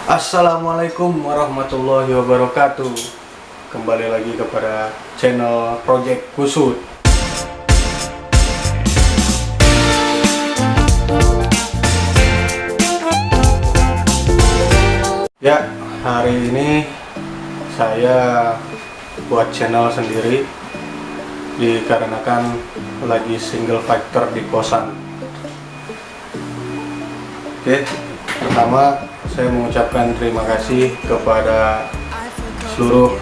Assalamualaikum warahmatullahi wabarakatuh. Kembali lagi kepada channel Project Kusut. Ya, hari ini saya buat channel sendiri dikarenakan lagi single factor di kosan. Oke, pertama saya mengucapkan terima kasih kepada seluruh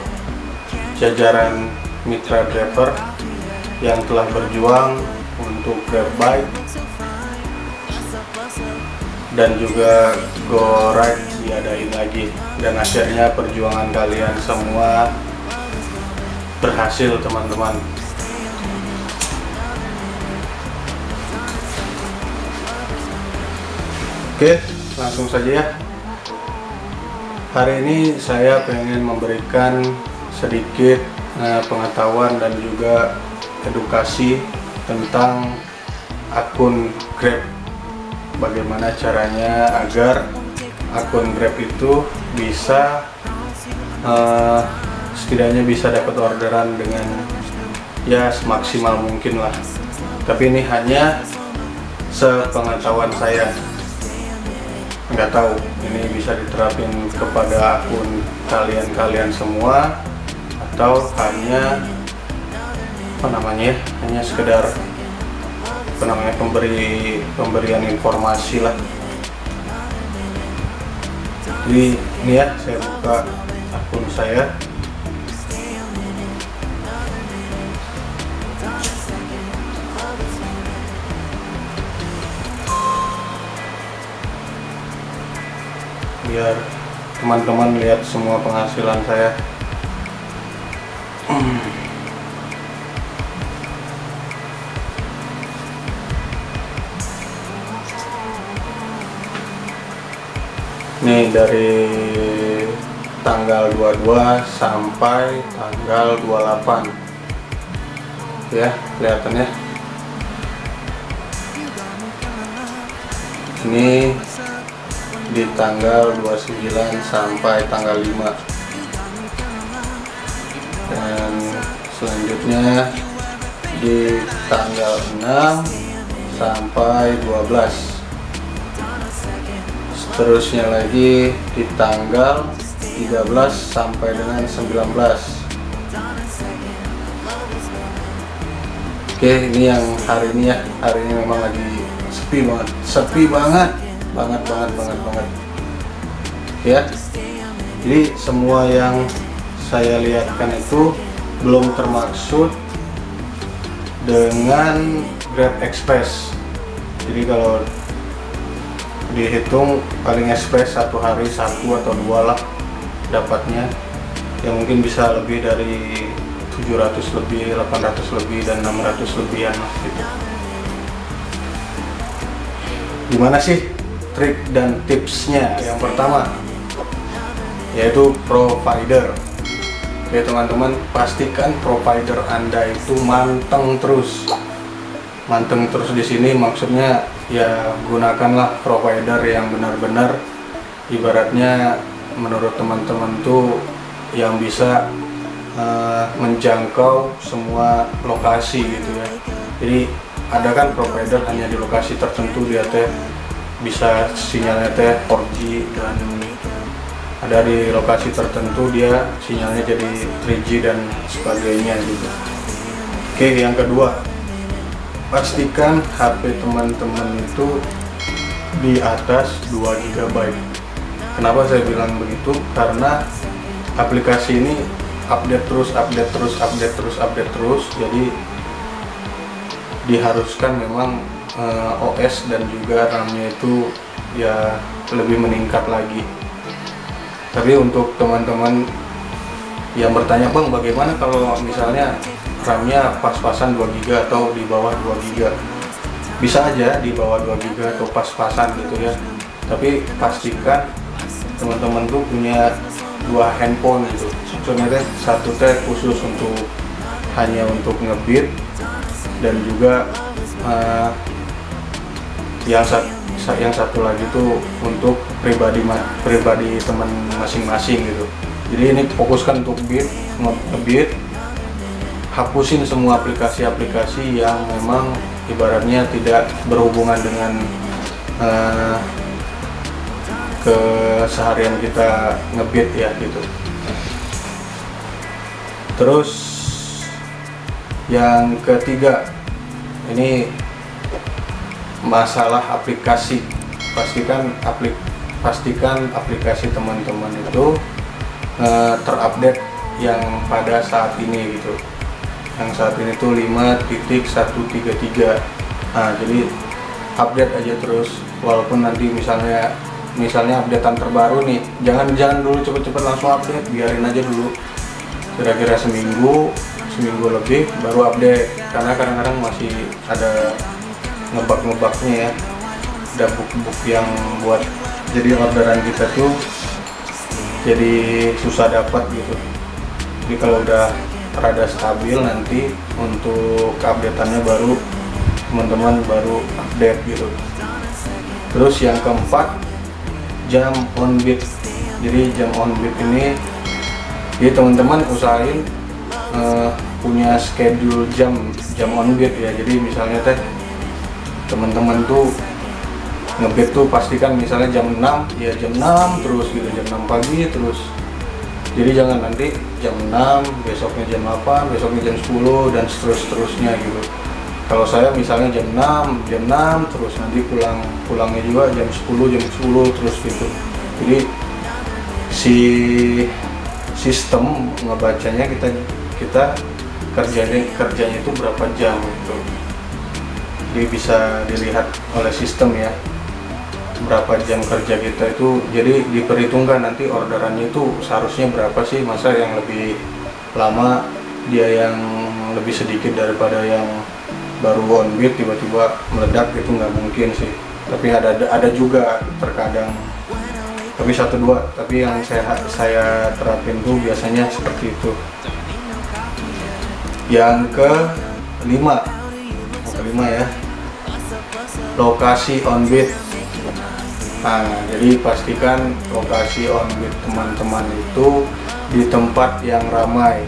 jajaran mitra driver yang telah berjuang untuk Grab Bike dan juga Go Ride diadain lagi, dan akhirnya perjuangan kalian semua berhasil, teman-teman. Oke, langsung saja ya. Hari ini saya pengen memberikan sedikit pengetahuan dan juga edukasi tentang akun Grab. Bagaimana caranya agar akun Grab itu bisa setidaknya bisa dapat orderan dengan ya semaksimal mungkin lah. Tapi ini hanya sepengetahuan saya. Nggak tahu ini bisa diterapin kepada akun kalian semua atau hanya hanya sekedar pemberian informasi lah. Jadi ini ya, saya buka akun saya. Biar teman-teman lihat semua penghasilan saya. Nih dari tanggal 22 sampai tanggal 28 ya, kelihatan ya. Ini di tanggal 29 sampai tanggal 5, dan selanjutnya di tanggal 6 sampai 12, seterusnya lagi di tanggal 13 sampai dengan 19. Oke, ini yang hari ini ya. Hari ini memang lagi sepi banget ya. Jadi semua yang saya lihatkan itu belum termaksud dengan Grab Express. Jadi kalau dihitung paling express satu hari 1 atau 2 lah dapatnya, yang mungkin bisa lebih dari 700 lebih, 800 lebih, dan 600 lebihan gitu. Gimana sih trik dan tipsnya? Yang pertama yaitu provider. Oke teman-teman, pastikan provider Anda itu manteng terus. Manteng terus di sini maksudnya ya gunakanlah provider yang benar-benar ibaratnya menurut teman-teman tuh yang bisa menjangkau semua lokasi gitu ya. Jadi ada kan provider hanya di lokasi tertentu dia teh bisa sinyalnya teh 4G, dan ada di lokasi tertentu dia sinyalnya jadi 3G dan sebagainya gitu. Oke, yang kedua, pastikan HP teman-teman itu di atas 2 GB. Kenapa saya bilang begitu? Karena aplikasi ini update terus, jadi diharuskan memang OS dan juga RAM-nya itu ya lebih meningkat lagi. Tapi untuk teman-teman yang bertanya, Bang, bagaimana kalau misalnya RAM-nya pas-pasan 2 GB atau di bawah 2 GB? Bisa aja di bawah 2 GB atau pas-pasan gitu ya. Tapi pastikan teman-teman tuh punya 2 handphone gitu. Maksudnya satu teh khusus hanya untuk ngebeat, dan juga yang satu lagi tuh untuk pribadi teman masing-masing gitu. Jadi ini fokuskan untuk nge-beat, hapusin semua aplikasi-aplikasi yang memang ibaratnya tidak berhubungan dengan keseharian kita nge-beat ya gitu. Terus yang ketiga, ini masalah aplikasi. Pastikan aplikasi teman-teman itu terupdate yang pada saat ini gitu. Yang saat ini tuh 5.133. Nah, jadi update aja terus, walaupun nanti misalnya updatean terbaru nih, jangan dulu cepet-cepet langsung update, biarin aja dulu kira-kira seminggu lebih baru update, karena kadang-kadang masih ada ngebug-ngebugnya ya, ada bug-bug yang buat jadi orderan kita tuh jadi susah dapat gitu. Jadi kalau udah rada stabil, nanti untuk updateannya baru teman-teman baru update gitu. Terus yang keempat, jam on beat. Jadi jam on beat ini, jadi teman-teman usahain punya schedule jam on beat ya. Jadi misalnya teman-teman tuh nge-beat tuh pastikan misalnya jam 6 ya, jam 6 terus gitu, jam 6 pagi terus. Jadi jangan nanti jam 6, besoknya jam 8, besoknya jam 10 dan seterusnya gitu. Kalau saya misalnya jam 6 terus, nanti pulangnya juga jam 10 terus gitu. Jadi si sistem ngebacanya kita kerjanya itu berapa jam gitu. Jadi bisa dilihat oleh sistem ya, berapa jam kerja kita itu, jadi diperhitungkan nanti orderannya itu seharusnya berapa sih. Masa yang lebih lama dia yang lebih sedikit daripada yang baru on beat tiba-tiba meledak, itu nggak mungkin sih. Tapi ada juga terkadang, tapi 1-2, tapi yang saya terapin tuh biasanya seperti itu. Yang kelima ya, lokasi on beat. Nah, jadi pastikan lokasi on beat teman-teman itu di tempat yang ramai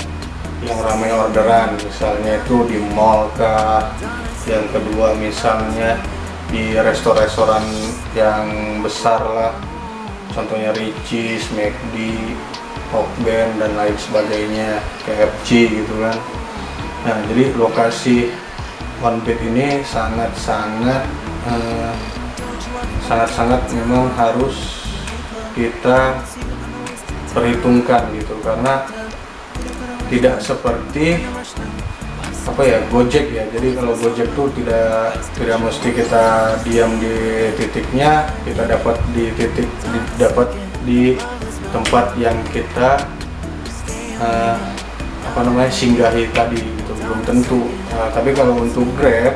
orderan, misalnya itu di mall kah. Yang kedua misalnya di restoran yang besar lah, contohnya Richeese, McD, Hokben dan lain sebagainya, KFC gitu kan. Nah, jadi lokasi on beat ini sangat-sangat memang harus kita perhitungkan gitu, karena tidak seperti Gojek ya. Jadi kalau Gojek tuh tidak mesti kita diam di titiknya, kita dapat di tempat yang kita singgahi tadi gitu, belum tentu. Tapi kalau untuk Grab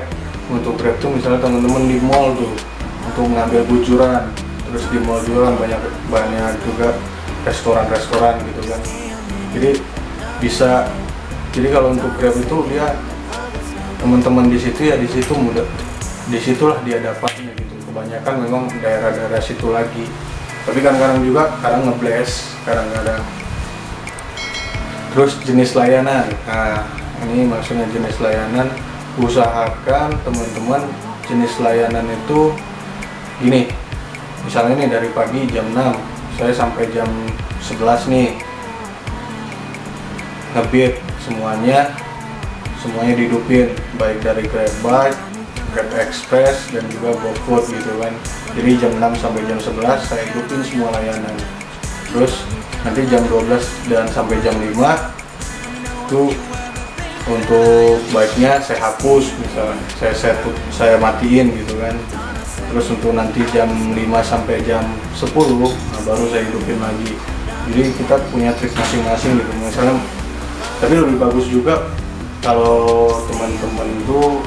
tuh misalnya teman-teman di mall tuh untuk ngambil bujuran, terus di mall juga kan banyak juga restoran gitu kan. Jadi kalau untuk Grab itu dia teman-teman di situ mudah, disitulah dia dapatnya gitu. Kebanyakan memang daerah-daerah situ lagi. Tapi kadang-kadang juga ngeblast kadang-kadang. Terus jenis layanan. Nah, ini maksudnya jenis layanan, usahakan teman-teman jenis layanan itu gini. Misalnya nih dari pagi jam 6 saya sampai jam 11 nih nge-beat semuanya dihidupin, baik dari GrabBike, Grab Express dan juga GoFood gitu kan. Jadi jam 6 sampai jam 11 saya hidupin semua layanan. Terus nanti jam 12 dan sampai jam 5 itu untuk baiknya saya hapus, misalnya saya matiin gitu kan. Terus untuk nanti jam 5 sampai jam 10 baru saya hidupin lagi. Jadi kita punya trik masing-masing gitu. Misalnya, tapi lebih bagus juga kalau teman-teman tuh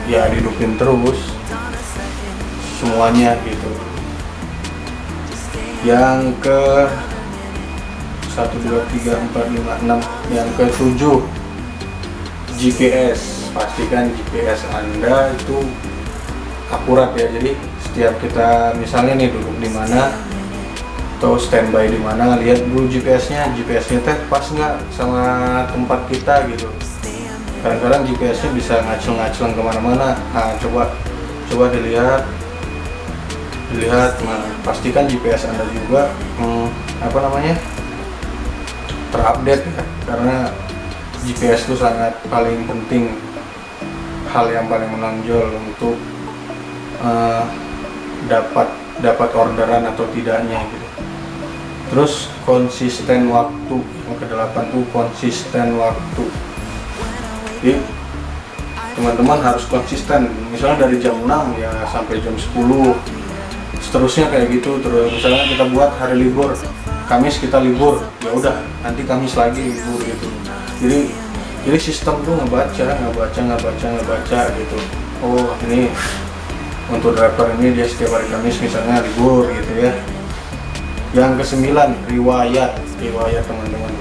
ya dihidupin terus semuanya gitu. Yang ke 1, 2, 3, 4, 5, 6, yang ke-7 GPS. Pastikan GPS Anda itu akurat ya. Jadi setiap kita misalnya nih duduk di mana, atau standby di mana, lihat dulu GPS-nya teh pas nggak sama tempat kita gitu. Kadang-kadang GPS-nya bisa ngacung-ngacung kemana-mana. Nah, coba dilihat, nah, pastikan GPS Anda juga terupdate ya, karena GPS itu sangat paling penting, hal yang paling menonjol untuk dapat orderan atau tidaknya gitu. Terus konsisten waktu, yang ke-8 tuh konsisten waktu. Jadi teman-teman harus konsisten, misalnya dari jam 6 ya sampai jam 10, seterusnya kayak gitu. Terus misalnya kita buat hari libur, Kamis kita libur, ya udah nanti Kamis lagi libur gitu. Jadi sistem tuh ngebaca gitu. Oh, ini untuk driver ini dia setiap hari Kamis misalnya libur gitu ya. Yang ke-9 riwayat teman-teman.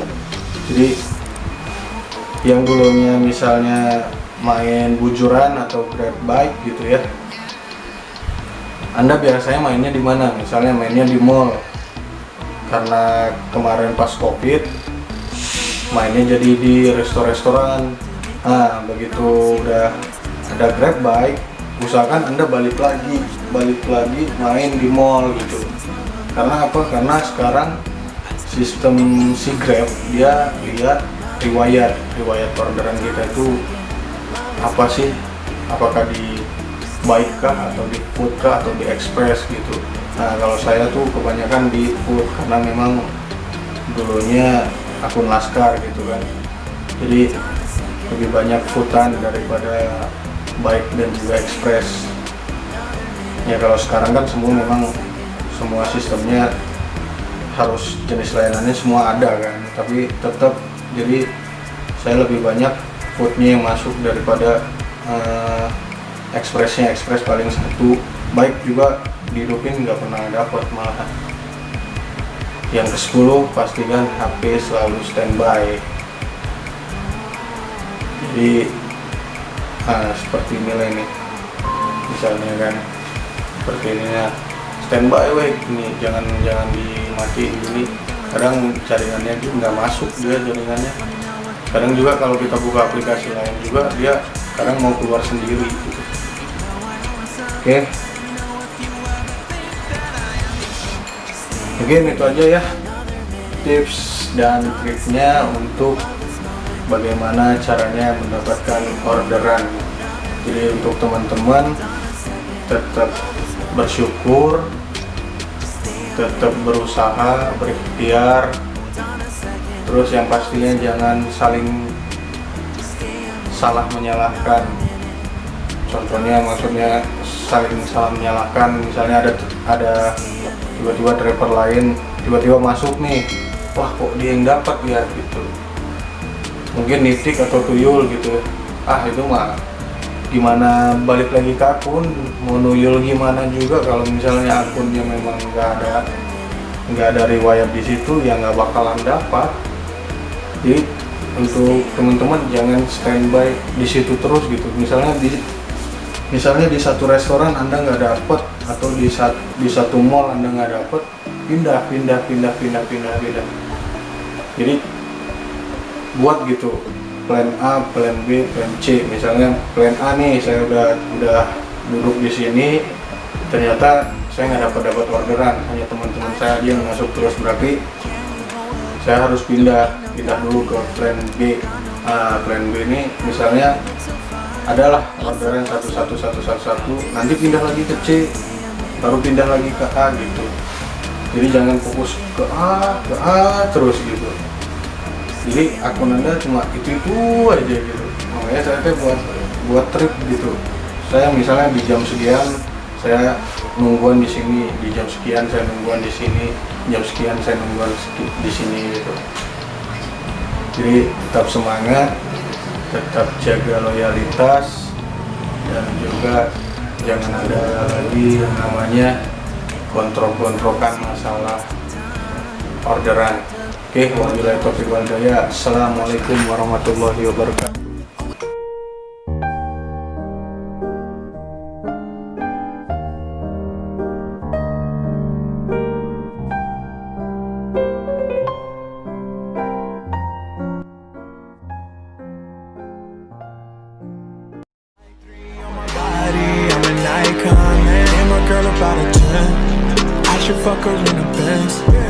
Jadi yang dulunya misalnya main bujuran atau grab bike gitu ya, Anda biasanya mainnya di mana? Misalnya mainnya di mall. Karena kemarin pas Covid mainnya jadi di restoran. Nah, begitu udah ada grab bike, usahakan Anda balik lagi main di mall gitu. Karena apa? Karena sekarang sistem si Grab dia lihat riwayat orderan kita itu apa sih, apakah di bike kah atau di food kah atau di express gitu. Nah, kalau saya tuh kebanyakan di food karena memang dulunya akun Laskar gitu kan, jadi lebih banyak foodan daripada bike dan juga express ya. Kalau sekarang kan semua sistemnya harus jenis layanannya semua ada kan, tapi tetap jadi saya lebih banyak foodnya yang masuk daripada express paling 1. Bike juga dihidupin nggak pernah dapat malahan. Yang ke-10 pastikan HP selalu standby. Jadi seperti nilai nih misalnya kan, seperti ini ya, standby ini jangan dimatiin gini. Kadang jaringannya itu nggak masuk dia jaringannya. Kadang juga kalau kita buka aplikasi lain juga dia kadang mau keluar sendiri gitu. Oke, mungkin itu aja ya tips dan triknya untuk bagaimana caranya mendapatkan orderan. Jadi untuk teman-teman tetap bersyukur, tetap berusaha, berikhtiar, terus yang pastinya jangan salah menyalahkan. Contohnya maksudnya saling salah menyalahkan, misalnya ada tiba-tiba driver lain tiba-tiba masuk nih, wah kok dia yang dapat ya gitu, mungkin nitik atau tuyul gitu. Itu mah gimana, balik lagi ke akun, mau nuyul gimana juga kalau misalnya akunnya memang nggak ada riwayat di situ ya nggak bakalan dapat. Jadi untuk teman-teman jangan standby di situ terus gitu. Misalnya di satu restoran Anda nggak dapet, atau di satu mall Anda nggak dapet, pindah. Jadi buat gitu plan A, plan B, plan C. Misalnya plan A nih, saya udah duduk di sini, ternyata saya nggak dapat orderan, hanya teman-teman saya aja yang masuk terus, berarti saya harus pindah dulu ke plan B. Plan B ini misalnya adalah orderan 1, nanti pindah lagi ke C, baru pindah lagi ke A gitu. Jadi jangan fokus ke A terus gitu. Jadi akun Anda cuma itu aja gitu. Makanya saya buat trik gitu. Saya misalnya di jam sekian saya nungguan di sini, di jam sekian saya nungguan di sini, jam sekian saya nungguan di sini gitu. Jadi tetap semangat, tetap jaga loyalitas, dan juga jangan ada lagi yang namanya kontrol-kontrolkan masalah orderan. Oke, wabillahi taufiq wal hidayah. Assalamualaikum warahmatullahi wabarakatuh. fuck her in a Benz.